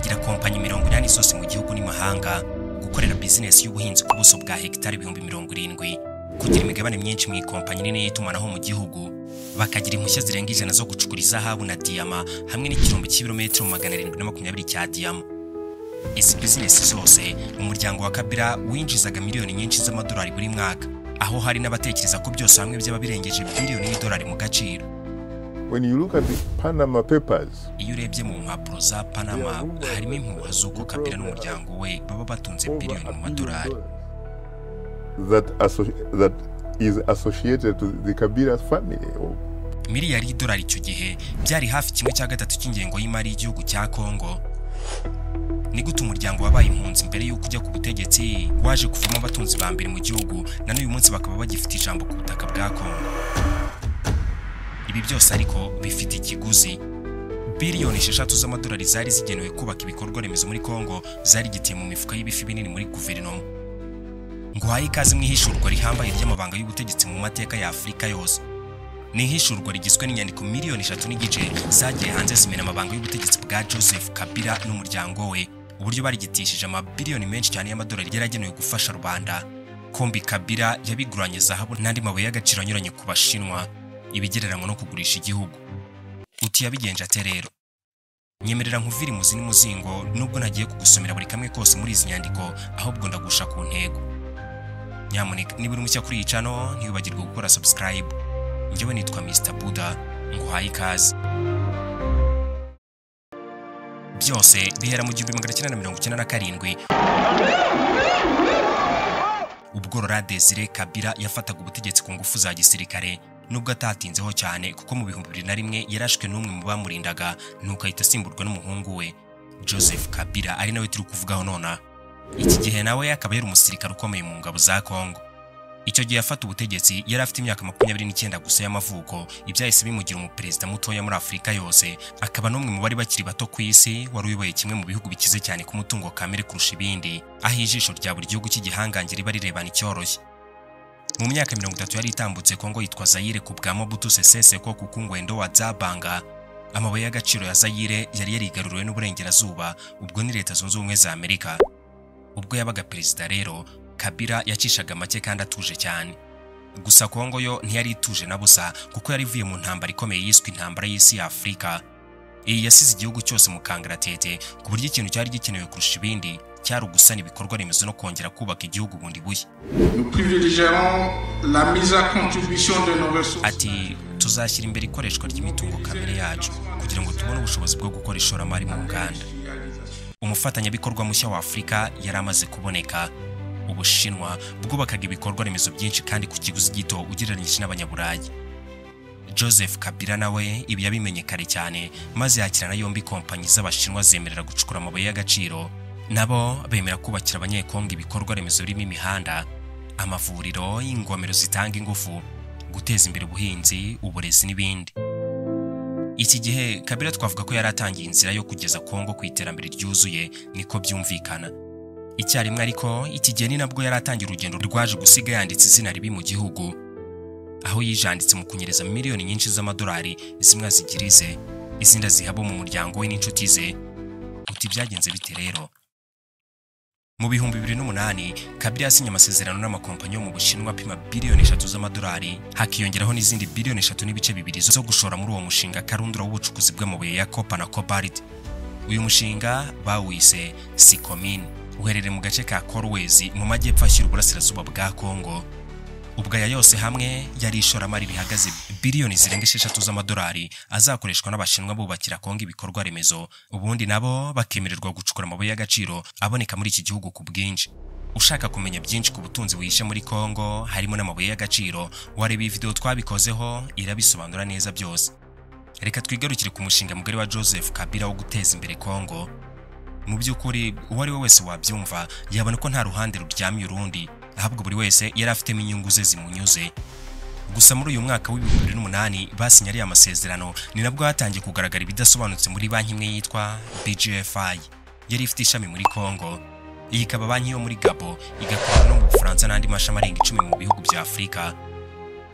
agira kompanyi 80 zose mu gihugu n'imahanga, gukorera business y'ubuhinzi ku buso bwa hectare 70,000, kugira imigabane myinshi mu kompanyi nini y'itumanaho mu gihugu, bakagira impushya zirenga 100 zo gucukura izahabu na diyama hamwe n'ikirombe cy'ibirometero 720 cya diyama. Izi business zose umuryango wa Kabila winjizaga miliyoni nyinshi z'amadolari buri mwaka, aho hari n'abatekereza ko byose hamwe byaba birengeje biliyoni y'idolari mu gaciro. When you look at the Panama Papers, iyo urebye mu mpapuro za Panama harimo impuha z'uko Kabila n'umuryango we baba batunze biliyoni mu madolari that is associated to the Kabila's family. Miliyari y'idolari icyo gihe byari hafi 1/3 cy'ingengo y'imari y'igihugu cya Kongo. Ni gute umuryango wabaye impunzi mbere y'uko ujya ku butegetsi waje kuvamo abatunzi ba mbere mu gihugu, na n'uyu munsi bakaba bagifite ijambo ku butaka bwa Kongo. Ibi byose ariko bifite ikiguzi. Biliyoni 6 z'amadolari zari zigenewe kubaka ibikorwa remezo muri Kongo zari gitiye mu mifuka y'ibifi binini muri guverinoma. Ngo haye ikaze mu ihishurwa rihambaye ry'amabanga y'ubutegetsi mu mateka ya Afurika yose. Ni ihishurwa rigizwe n'inyandiko miliyoni 3 zagiye hanze zimena amabanga y'ubutegetsi bwa Joseph Kabila n'umuryango we, uburyo barigitishije amabiliyoni menshi cyane y'amadolari yaragenewe gufasha rubanda. Kombi Kabila yabiguranye zahabu n'andi mabuye y'agaciro anyuranye ku Bashinwa, ibigereranywa no kugurisha igihugu. Uti yabigenje ate rero? Nyemerera nkuviri muzi n'umuzingo nubwo nagiye kugusomera buri kamwe kose muri izi nyandiko, ahubwo ndagusha ku ntego. Nyamuneka niba uri mushya kuri iyi channel ntibagirwe gukora subscribe. Njyewe nitwa Mr Buddha, nguhaye ikaze. Byose bihera mu 1997 ubwo Laurent Désiré Kabila yafataga ubutegetsi ku ngufu za gisirikare, nubwo atatinzeho cyane kuko mu 2001 yarashwe n'umwe mu bamurindaga nuko ahita asimburwa n'umuhungu we Joseph Kabila, ari nawe turi kuvugaho nona. Iki gihe nawe akaba yari umusirikare ukomeye mu ngabo za Kongo. Icyo gihe afata ubutegetsi yari afite imyaka 29 gusa y'amavuko, ibyahise bimugira umuperezida mutoya muri Afurika yose, akaba n'umwe mu bari bakiri bato ku isi wari uyoboye kimwe mu bihugu bikize cyane ku mutungo kamere kurusha ibindi, aho ijisho rya buri gihugu cy'igihangange riba rirebana icyoroshye. Mu myaka 30 yari itambutse Kongo yitwa Zaire ku bwa Mobutu Sese Seko kuko Ngwendo wa Zabanga. Amabuye y'agaciro ya Zaire yari yarigaruriwe n'uburengerazuba ubwo ni Leta Zunze Ubumwe za Amerika. Ubwo yabaga perezida rero Kabila yacishaga make kandi atuje cyane. Gusa Kongo yo ntiyari ituje na busa kuko yari ivuye mu ntambara ikomeye yiswe intambara y'isi ya Afurika. Iyi yasize igihugu cyose mu kangaratete ku buryo ikintu cyari gikenewe kurusha ibindi cyari ugusana ibikorwa remezo no kongera kubaka igihugu bundi bushya. Ati tuzashyira imbere ikoreshwa ry'imitungo kamere yacu kugira ngo tubone ubushobozi bwo gukora ishoramari mu nganda. Umufatanyabikorwa mushya wa Afurika yari amaze kuboneka. Ubushinwa bwubakaga ibikorwa remezo byinshi kandi ku kiguzi gito ugereranyije n'Abanyaburayi. Joseph Kabila nawe ibi yabimenye kare cyane, maze yakirana yombi kompanyi z'Abashinwa zemerera gucukura amabuye y'agaciro, nabo bemera kubakira Abanyekongo ibikorwa remezo birimo imihanda, amavuriro, ingomero zitanga ingufu, guteza imbere ubuhinzi, uburezi n'ibindi. Iki gihe Kabila twavuga ko yaratangiye inzira yo kugeza Kongo ku iterambere ryuzuye, niko byumvikana. Icyarimwe ariko iki gihe ni nabwo yaratangiye urugendo rwaje gusiga yanditse izina ribi mu gihugu, aho yijanditse mu kunyereza miliyoni nyinshi z'amadolari, zimwe zigirize izindi zihabo mu muryango we n'inshuti ze. Uti byagenze bite rero? Mu 2008 Kabila yasinye amasezerano n'amakompanyi yo mu Bushinwa apima biliyoni 3 z'amadolari, hakiyongeraho n'izindi biliyoni 3.2 zo gushora muri uwo mushinga karundura w'ubucukuzi bw'amabuye ya copper na cobalt. Uyu mushinga bawise Sikomin, uherereye mu gace ka Kolwezi mu majyepfo ashyira uburasirazuba bwa Kongo. Ubwaya yose hamwe yari ishoramari rihagaze biliyoni zirenga 6 z'amadolari azakoreshwa n'Abashinwa bubakira Kongo ibikorwa remezo, ubundi nabo bakemererwa gucukura amabuye y'agaciro aboneka muri iki gihugu ku bwinshi. Ushaka kumenya byinshi ku butunzi wihishe muri Kongo harimo n'amabuye y'agaciro, wareba iyi video twabikozeho irabisobanura neza byose. Reka twigarukire ku mushinga mugari wa Joseph Kabila wo guteza imbere Kongo. Mu by'ukuri uwari we wese wabyumva yabona ko nta ruhande ruryamye urundi, ahubwo buri wese yari afitemo inyungu ze zimunyuze. Gusa muri uyu mwaka wa 2008 basinyariye amasezerano, ni nabwo hatangiye kugaragara ibidasobanutse muri banki imwe yitwa BGFI yari ifite ishami muri Kongo. Iyi ikaba banki yo muri Gabo, igakorana no mu Bufaransa n'andi mashami arenga 10 mu bihugu bya Afurika.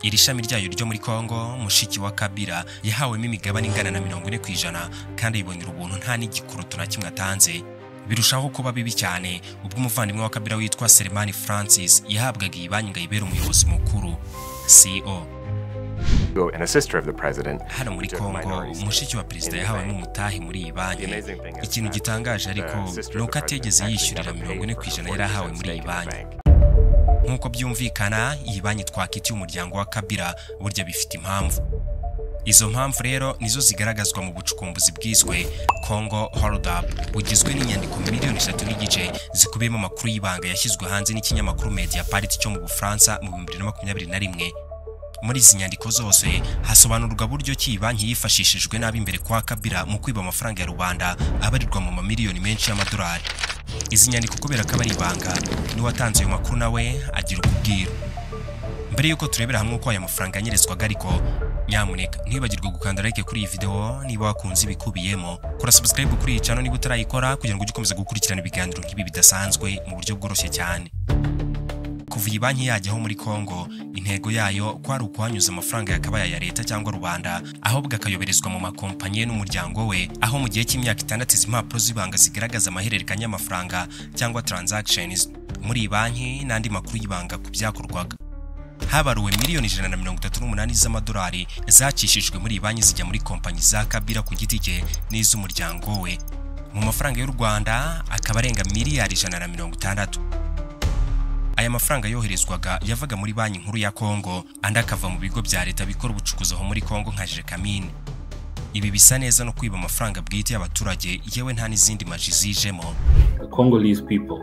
Iri shami ryayo ryo muri Kongo mushiki wa Kabila yahawemo imigabane ingana na 40% kandi yibonera ubuntu nta n'igikoroto na kimwe atanze. Birushaho kuba bibi cyane ubwo umuvandimwe wa Kabila witwa Selemani Francis yahabwaga iyi banki ngo ayibere umuyobozi mukuru CEO. Hano muri Kongo umushiki wa perezida yahawemo umutahi muri iyi banki. Ikintu gitangaje ariko nuko ategeze yishyurira 40% yari ahawe muri iyi banki. Nk'uko byumvikana iyi banki twakitiye umuryango wa Kabila burya bifite impamvu. Izo mpamvu rero nizo zigaragazwa mu bucukumbuzi bwiswe Congo Hold Up, bugizwe n'inyandiko 3.5 zikubiyemo amakuru y'ibanga yashyizwe hanze n'ikinyamakuru Mediapart cyo mu Bufaransa mu 2021. Muri izi nyandiko zose hasobanurwa buryo ki banki yifashishijwe nabi imbere kwa Kabila mu kwiba amafaranga ya rubanda abarirwa mu mamiliyoni menshi y'amadolari. Izi nyandiko kubera ko ari ibanga ni watanze ayo makuru nawe agira ukubwira. Mbere yuko turebera hamwe uko aya mafaranga yanyerezwaga ariko nyamuneka ntibagirwe gukanda like kuri iyi video niba wakunze ibikubiyemo, kora subscribe kuri iyi channel niba utarayikora kugira ngo ujye ukomeza gukurikirana ibiganiro nk'ibi bidasanzwe mu buryo bworoshye cyane. Kuva iyi banki yajyaho muri Kongo, intego yayo kwari ukuhanyuza amafaranga yakabaya ya leta cyangwa rubanda ahubwo akayoberezwa mu makompanyi n'umuryango we, aho mu gihe cy'imyaka 6 izi mpapuro zibanga zigaragaza amahererekanya y'amafaranga cyangwa transactions muri iyi banki n'andi makuru y'ibanga ku byakorwaga. Habaruwe miliyoni 138 z'amadolari zacishijwe muri iyi banki zijya muri kompanyi za Kabila ku giti cye n'iz'umuryango we. Mu mafaranga y'u Rwanda akaba arenga miliyari 160. Aya mafaranga yoherezwaga yavaga muri banki nkuru ya Kongo andi akava mu bigo bya leta bikora ubucukuzi aho muri Kongo nka Jekamine. Ibi bisa neza no kwiba amafaranga bwite y'abaturage yewe nta n'izindi maji zijemo. Congolese people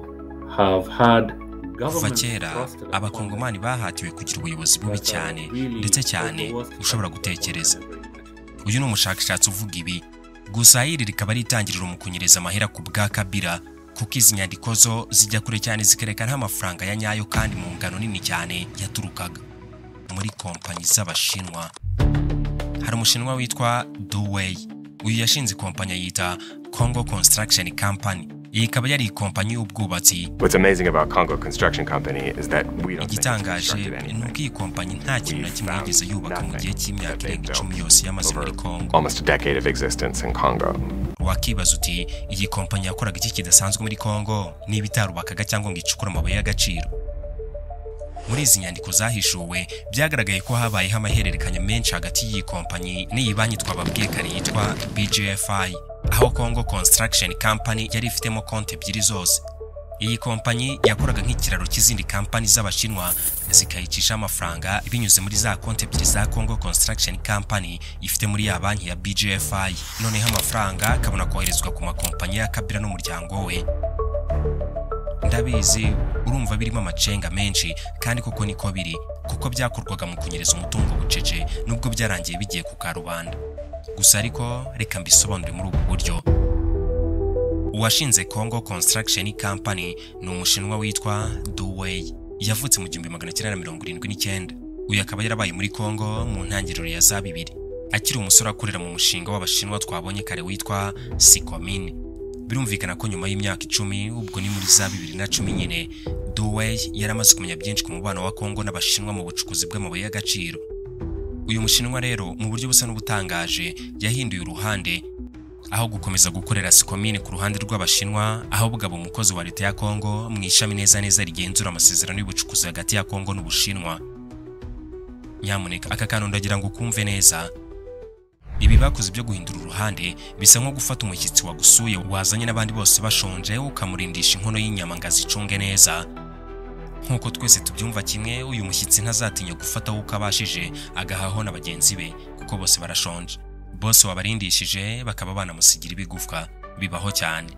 have had kuva kera abakongomani bahatiwe kugira ubuyobozi bubi cyane ndetse cyane ushobora gutekereza. Uyu ni umushakashatsi uvuga ibi, gusa iri rikaba ari itangiriro mu kunyereza amahera ku bwa Kabila, kuko izi nyandiko zo zijya kure cyane zikerekana amafaranga ya nyayo kandi mu ngano nini cyane yaturukaga muri kompanyi z'Abashinwa. Hari umushinwa witwa Duwei, uyu yashinze kompanyi yita Congo Construction Company. Iyi ikaba yari kompanyi y'ubwubatsi. Igitangaje ni uko iyi kompanyi nta kintu na kimwe yigeze yubaka mu gihe cy'imyaka irenga 10 yose yamaze muri Kongo. Wakibaza uti iyi kompanyi yakoraga iki kidasanzwe muri Kongo niba itarubakaga cyangwa ngo icukure amabuye y'agaciro? Muri izi nyandiko zahishuwe byagaragaye ko habayeho amahererekanya menshi hagati y'iyi kompanyi n'iyi banki twababwiye kare yitwa BGFI, aho Congo Construction Company yari ifitemo konti ebyiri zose. Iyi kompanyi yakoraga nk'ikiraro cy'izindi kampani z'Abashinwa zikayicisha amafaranga binyuze muri za konti ebyiri za Congo Construction Company ifite muri ya banki ya BGFI. Noneho amafaranga akabona koherezwa ku makompanyi ya Kabila n'umuryango we. Ndabizi urumva birimo amacenga menshi kandi koko niko biri, kuko byakorwaga mu kunyereza umutungo bucece nubwo byarangiye bigiye ku karubanda. Gusa ariko reka mbisobanure muri ubu buryo. Uwashinze Congo Construction Company ni umushinwa witwa Duwei, yavutse mu 1979. Uyu akaba yarabaye muri Kongo mu ntangiriro ya za 2000 akiri umusore akorera mu mushinga w'Abashinwa twabonye kare witwa Sikomine. Birumvikana ko nyuma y'imyaka 10 ubwo ni muri za 2010 nyine Duwei yaramaze kumenya byinshi ku mubano wa Kongo n'Abashinwa mu bucukuzi bw'amabuye y'agaciro. Uyu mushinwa rero mu buryo busa n'ubutangaje yahinduye uruhande, aho gukomeza gukorera Sikomine ku ruhande rw'Abashinwa aho bugabo umukozi wa leta ya Kongo mu ishami neza rigenzura amasezerano y'ubucukuzi hagati ya Kongo n'Ubushinwa. Nyamuneka aka kantu ndagira ngo kumve neza. Ibi bakoze byo guhindura uruhande bisa nko gufata umushyitsi wagusuye wazanye n'abandi bose bashonje ukamurindisha inkono y'inyama ngo azicunge neza. Nkuko twese tubyumva kimwe, uyu mushyitsi ntazatinya gufata uko abashije agahaho na bagenzi be kuko bose barashonje. Bose wabarindishije bakaba banamusigira ibigufwa, bibaho cyane.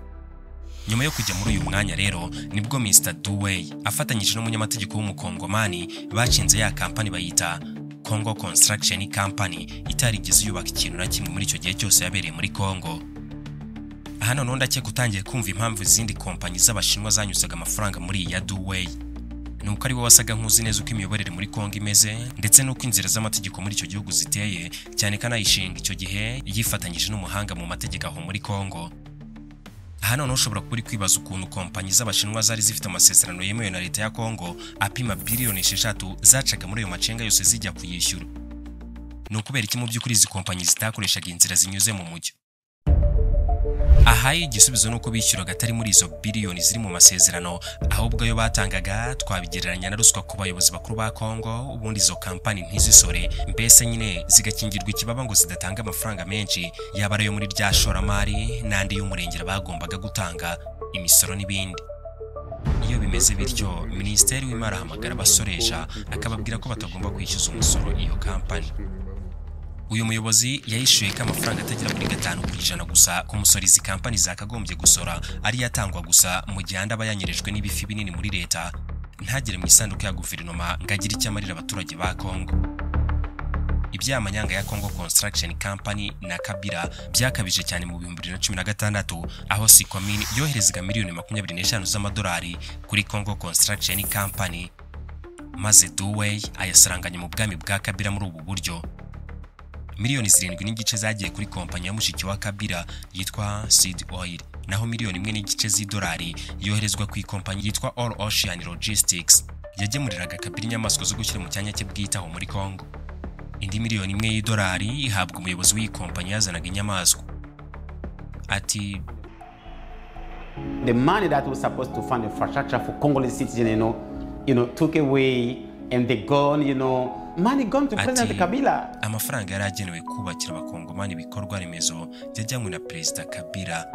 Nyuma yo kujya muri uyu mwanya rero nibwo Mr. Duwei afatanyije n'umunyamategeko w'umukongomani bacinze ya kampani bayita Congo Construction Company itarigeze yubaka ikintu na kimwe muri icyo gihe cyose yabereye muri Kongo. Hano nonda cye kutangiye kumva impamvu izindi kompanyi z'Abashinwa zanyuzaga amafaranga muri ya Duwei. Nuko ari we wasaga nk'uzi neza uko imiyoborere muri Kongo imeze ndetse n'uko inzira z'amategeko muri icyo gihugu ziteye, cyane kana yishinga icyo gihe yifatanyije n'umuhanga mu mategeko aho muri Kongo. Hano ushobora kuri kwibaza ukuntu kompanyi z'Abashinwa zari zifite amasezerano yemewe na leta ya Kongo apima biliyoni 6 zacaga muri ayo macenga yose zijya kuyishyura. Nukubera iki mu by'ukuri izi kompanyi zitakoreshaga inzira zinyuze mu mujyi? aha igisubizo nuko bishyuraga atari muri izo biliyoni ziri mu masezerano, ahubwo ayo batangaga twabigereranya na ruswa ku bayobozi bakuru ba Kongo, ubundi izo kampani ntizisore, mbese nyine zigakingirwa ikibaba ngo zidatanga amafaranga menshi, yaba ariyo muri rya shoramari n'andi y'umurengera bagombaga gutanga imisoro n'ibindi. Iyo bimeze bityo, Minisiteri w'Imari ahamagara abasoresha akababwira ko batagomba kwishyuza umusoro iyo kampani. Uyu muyobozi yayishuye ko amafaranga atagera kuri 5% gusa ku musoro izi kampani zakagombye gusora ari yatangwa gusa mu gihe andi aba yanyerejwe n'ibifi binini muri leta, ntagire mu isanduku ya guverinoma ngo agire icyo amarira abaturage ba Kongo. Iby'amanyanga ya Congo Construction Company na Kabila byakabije cyane mu 2016, aho Sikomini yoherezaga miliyoni 25 z'amadolari kuri Congo Construction Company, maze Duwei ayasaranganya mu bwami bwa Kabila muri ubu buryo. Miliyoni 7.5 zagiye kuri kompanyi ya mushiki wa Kabila yitwa Seed Oil, naho miliyoni 1.5 z'idolari yoherezwa ku ikompanyi yitwa All Ocean Logistics yagemuriraga Kabila inyamaswa zo gushyira mu cyanya cye bwitaho muri Kongo. Indi miliyoni 1 y'idolari ihabwa umuyobozi w'iyi kompanyi yazanaga inyamaswa. Ati the money that was supposed to fund infrastructure for Congolese citizens, took away, and they gone, money gone to President Kabila. Amafaranga yaragenewe kubakira abakongomani ibikorwa remezo byajyanywe na Perezida Kabila.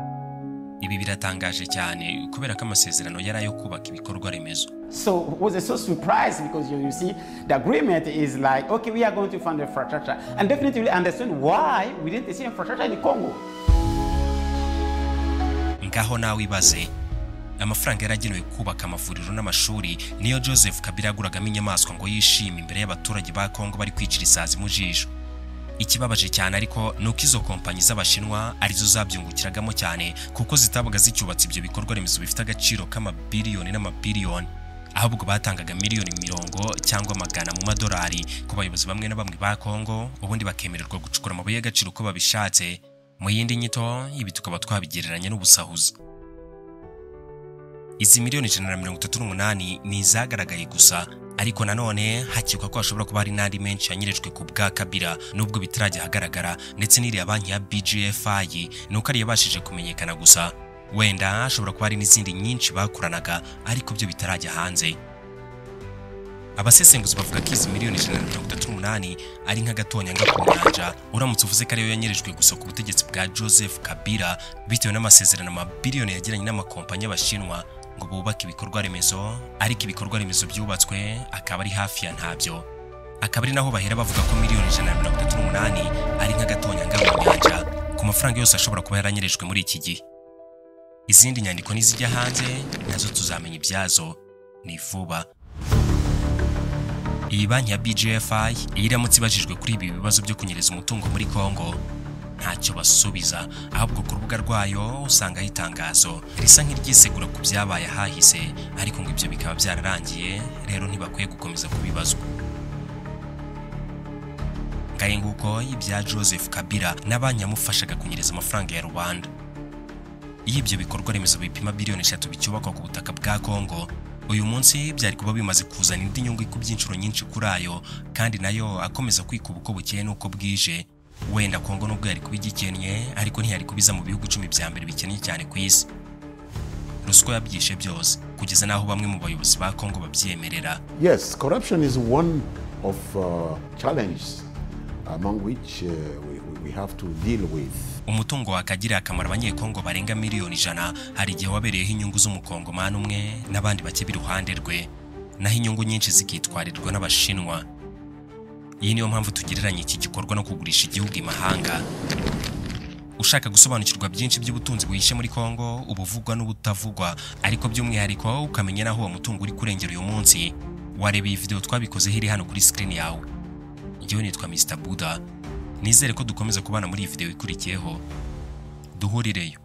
Ibi biratangaje cyane kubera ko amasezerano yari ayo kubaka ibikorwa remezo. So was I so surprised because you see the agreement is like, okay, we are going to fund infrastructure, and definitely understand why we didn't see infrastructure in Congo. Ngaho nawe ibaze, amafaranga yaragenewe kubaka amavuriro n'amashuri niyo Joseph Kabila aguragamo inyamaswa ngo yishime imbere y'abaturage ba Kongo bari kwicira isazi mu jisho. Ikibabaje cyane ariko nuko izo kompanyi z'abashinwa arizo zabyungukiragamo cyane, kuko zitabaga zicyubatse ibyo bikorwa remezo bifite agaciro k'amabiliyoni n'amabiliyoni, ahubwo batangaga miliyoni 50 cyangwa 100 mu madolari ku bayobozi bamwe na bamwe ba Kongo, ubundi bakemererwa gucukura amabuye y'agaciro uko babishatse. Mu yindi nyito ibi tukaba twabigereranya n'ubusahuzi. Izi miliyoni 138 ni zagaragaye gusa, ariko nanone hakikwa ko hashobora kuba hari n'andi menshi yanyerejwe ku bwa Kabila nubwo bitarajya hagaragara, ndetse n'iriya banki ya BGFI nuko ari yabashije kumenyekana gusa. Wenda hashobora kuba hari n'izindi nyinshi bakuranaga ariko byo bitarajya hanze. Abasesenguzi bavuga ko izi miliyoni 138 ari nk'agatonyanga ku nyanja, uramutse uvuze ko ariyo yanyerejwe gusa ku butegetsi bwa Joseph Kabila bitewe n'amasezerano amabiliyoni yagiranye n'amakompanyi y'abashinwa ngo bubake ibikorwa remezo, ariko ibikorwa remezo byubatswe akaba ari hafi ya ntabyo. Akaba ari naho bahera bavuga ko miliyoni 138 ari nk'agatonyanga mu nyanja ku mafaranga yose ashobora kuba yaranyerejwe muri iki gihe. Izindi nyandiko nizijya hanze nazo tuzamenya ibyazo ni vuba. Iyi banki ya BGFI iramutse ibajijwe kuri ibi bibazo byo kunyereza umutungo muri Kongo, ntacyo basubiza, ahubwo ku rubuga rwayo usanga itangazo risa nk'iryisegura ku byabaye hahise, ariko ngo ibyo bikaba byararangiye, rero ntibakwiye gukomeza kubibazwa. Ngaye nguko ibya Joseph Kabila n'abanki yamufashaga kunyereza amafaranga ya rubanda. Iyo ibyo bikorwa remezo bipima biliyoni 3 bicyubakwa ku butaka bwa Kongo, uyu munsi byari kuba bimaze kuzana indi nyungu ikubye inshuro nyinshi kuri ayo, kandi nayo akomeza kwikuba uko bukeye n'uko bwije. Wenda Kongo nubwo yari kubigikennye, ariko ntiyari kubiza mu bihugu 10 bya mbere bikennye cyane ku isi. Ruswa yabyishe byose kugeza naho bamwe mu bayobozi ba Kongo babyemerera. Yes, corruption is one of challenges among which we have to deal with. Umutungo wakagira akamaro abanyekongo barenga miliyoni 100 hari igihe wabereyeho inyungu z'umukongomani umwe n'abandi bake biruhande rwe, naho inyungu nyinshi zikitwarirwa n'abashinwa. Iyi niyo mpamvu tugereranya iki gikorwa no kugurisha igihugu imahanga. Ushaka gusobanukirwa byinshi by'ubutunzi buhishe muri Kongo, ubuvugwa n'ubutavugwa, ariko by'umwihariko ukamenya naho uwo mutungo uri kurengera uyu munsi, wareba iyi video twabikoze hiri hano kuri screen yawe. Njyewe nitwa Mr Buddha. Nizere ko dukomeza kubana muri iyi video ikurikiyeho. Duhurireyo.